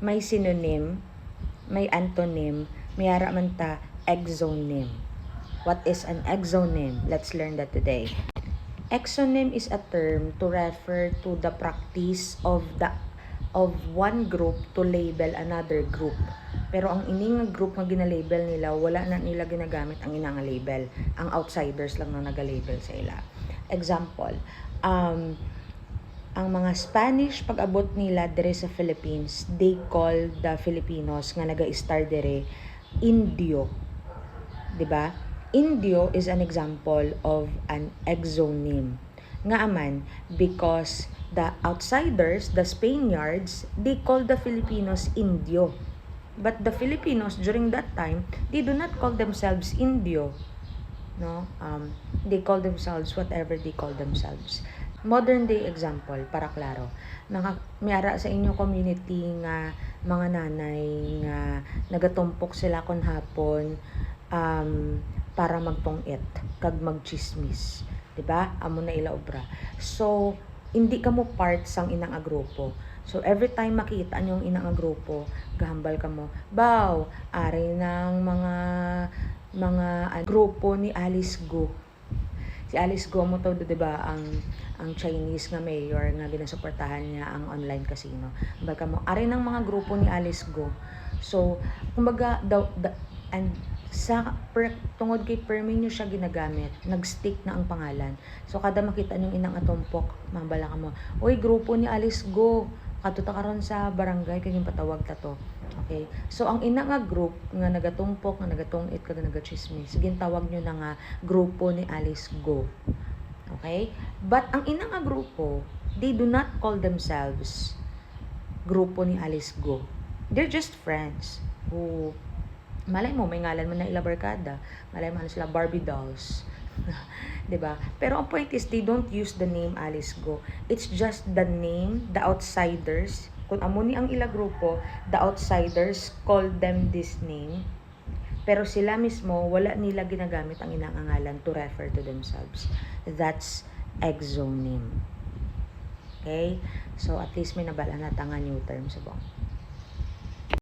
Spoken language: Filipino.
may synonym, may antonym, may ara man ta exonym. What is an exonym? Let's learn that today. Exonym is a term to refer to the practice of one group to label another group. Pero ang ining group nga ginalabel nila, wala na nila ginagamit ang inang label. Ang outsiders lang na nagalabel sa ila. Example, ang mga Spanish pag abot nila dire sa Philippines, they call the Filipinos nga naga-star dire Indio. 'Di ba? Indio is an example of an exonym. Nga aman, because the outsiders, the Spaniards, they call the Filipinos Indio. But the Filipinos during that time, they do not call themselves Indio. No? They call themselves whatever they call themselves. Modern day example, para klaro. Mayara sa inyo community nga mga nanay nga nagatumpok sila kon hapon para magtungit kag magchismis, 'di ba? Amo na ila obra. So, hindi ka mo part sang inang grupo. So, every time makita niyo ang inang grupo, gahambal ka mo, "Baw, ari ng mga grupo ni Alice Go." Si Alice Go mo to, 'di ba, ang Chinese nga mayor nga ginasuportahan niya ang online casino. Baga mo, ari ng mga grupo ni Alice Go. So, kumbaga and sa tungod kay permi nyo siya ginagamit, nag-stick na ang pangalan. So, kada makita nyo inang atumpok, mambala ka mo, "Uy, grupo ni Alice Go, katuta karon sa barangay, kaging patawag ta to." Okay? So, ang ina nga group, nga nagatumpok, nga nagatungit, kag nagachismis, sige tawag nyo na nga, grupo ni Alice Go. Okay? But, ang ina nga grupo, they do not call themselves grupo ni Alice Go. They're just friends who malay mo, may ngalan mo na ila barkada. Malay mo, sila Barbie dolls. 'Di ba? Pero ang point is, they don't use the name Alice Go. It's just the name, the outsiders. Kung amo ni ang ila grupo, the outsiders call them this name. Pero sila mismo, wala nila ginagamit ang inang ngalan to refer to themselves. That's exonym. Okay? So, at least may nabala na nga new term sa bong.